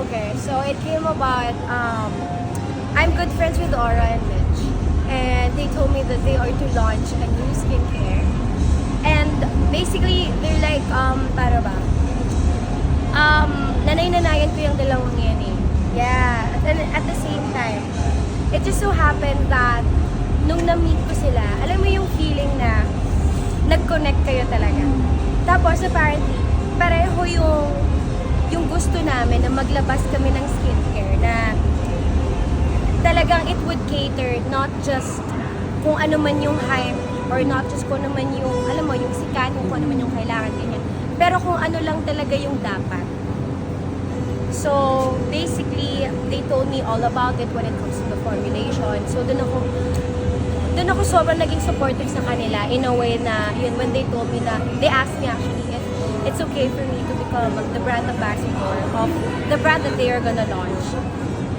Okay, so it came about, I'm good friends with Aura and Mitch. And they told me that they are to launch a new skincare. And basically, they're like, para ba? Nanay-nanayan ko yung dalawang yan eh. Yeah, at the same time, it just so happened that nung na-meet ko sila, alam mo yung feeling na nag-connect kayo talaga. Tapos apparently, pareho yung gusto namin na maglabas kami ng skincare na talagang it would cater not just kung ano man yung hype or not just kung ano man yung, alam mo, yung sikat, kung ano man yung kailangan, ganyan. Pero kung ano lang talaga yung dapat. So, basically, they told me all about it when it comes to the formulation. So, doon ako sobrang naging supportive sa kanila in a way na, yun, when they told me na, they asked me actually if it's okay for me to become the brand ambassador of the brand that they are gonna launch.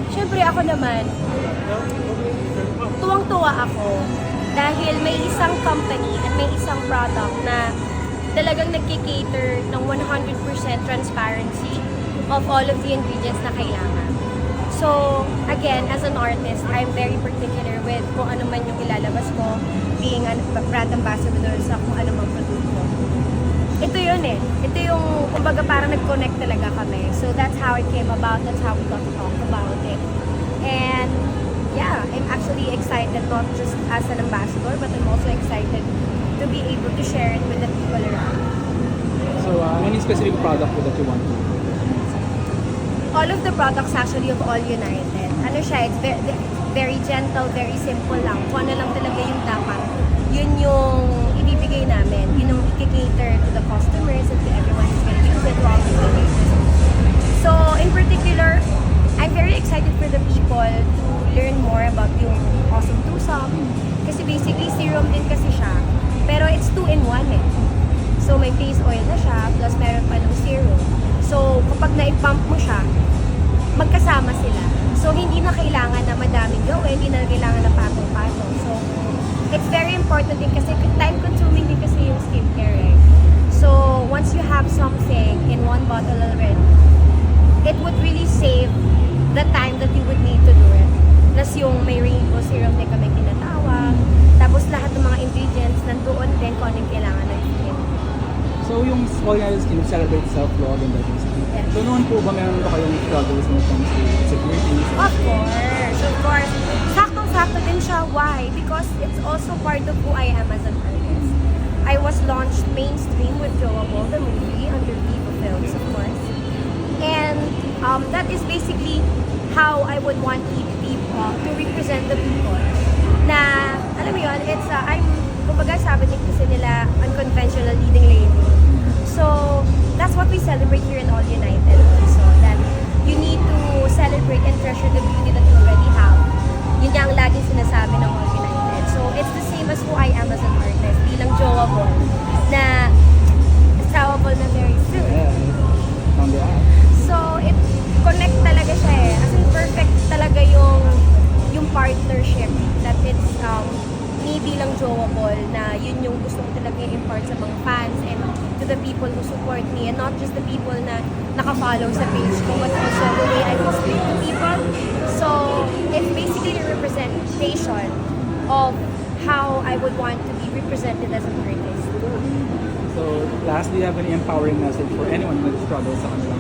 Siyempre ako naman, tuwang-tuwa ako dahil may isang company at may isang product na talagang nagkikater ng 100% transparency of all of the ingredients na kailangan. So, again, as an artist, I'm very particular with kung ano man yung ilalabas ko, being a brand ambassador sa kung ano mang produkto. Ito yun eh. Ito yung, kumbaga parang nag-connect talaga kami. So, that's how it came about. That's how we got to talk about it. And, yeah, I'm actually excited not just as an ambassador, but I'm also excited to be able to share it with the people around. So, any specific product that you want to? All of the products actually of All United. Ano siya, it's very gentle, very simple lang. Kung ano lang talaga yung dapat, yun yung ibibigay namin. Yun yung i-cater to the customers and to everyone who's going to use it, to all the users. So, in particular, I'm very excited for the people to learn more about yung Awesome Tusam. Kasi basically, serum din kasi siya. Pero it's 2-in-1 eh. So, may face oil na siya, plus meron pa ng serum. So, kapag na-pump mo siya, magkasama sila. So, hindi na kailangan na madaming gawin, hindi na kailangan na patong-patong. So, it's very important din kasi time-consuming din kasi yung skincare eh. So, once you have something in one bottle already, it would really save the time that you would need to do it. Plus yung may rainbow serum din kami tinatawag. Tapos lahat ng mga ingredients nandoon din kung anong kailangan ng skin. So, yung All United Skin celebrate self-love and diversity. Yes. So, noon po ba meron ba kayong struggles when it comes to security? Of course, of course. Saktong-sakto din siya. Why? Because it's also part of who I am as an artist. I was launched mainstream with Joable, the movie, under Vivo Films, of course. And that is basically how I would want people to represent the people. Na, alam mo yun, it's, kumbaga sabi din kasi nila, unconventional leading lady. So, that's what we celebrate here in All United also, that you need to celebrate and treasure the beauty that you already have. Yun yung laging sinasabi ng All United. So, it's the same as who I am as an artist, bilang Joable, na Joable na very soon. Yeah, on the app. So, it connect talaga siya eh. As in, perfect talaga yung partnership that it's me bilang Joable na yun yung gusto ko talaga i-impart sa mga fans and to the people who support me and not just the people na naka-follow sa page ko but also the way I can speak to people. So, it's basically a representation of how I would want to be represented as an artist. So, lastly, do you have any empowering message for anyone who struggles sa kanilang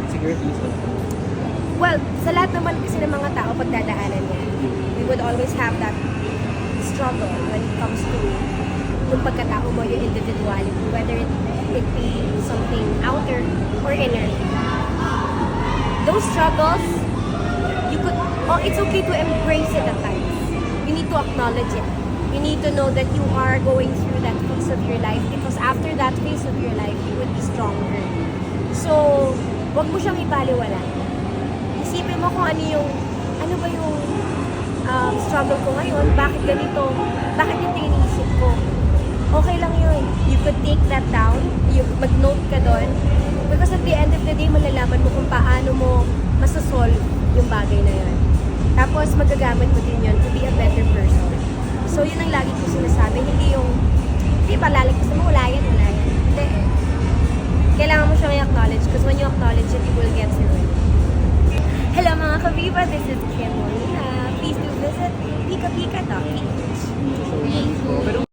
insecurities? Well, sa lahat naman kasi ng mga tao pagdadaanan niya, we would always have that struggle when it comes to yung pagkatao mo, yung individuality, whether it be something outer or inner. Those struggles, it's okay to embrace it at times. You need to acknowledge it. You need to know that you are going through that phase of your life because after that phase of your life, you would be stronger. So, wag mo siyang ibaliwala. Isipin mo kung ano ba yung struggle ko ngayon, bakit ganito, bakit yung iniisip ko. Okay lang yun. You could take that down, mag-note ka doon, because at the end of the day, malalaman mo kung paano mo masasolve yung bagay na yun. Tapos magagamit mo din yun to be a better person. So yun ang lagi ko sinasabi, hindi palalagpas mo, wala yan. Hindi. Kailangan mo siyang i-acknowledge because when you acknowledge it, you will get through it. Viva, this is Kim Molina. Please do visit pikapika.ph. So, yun po. Pero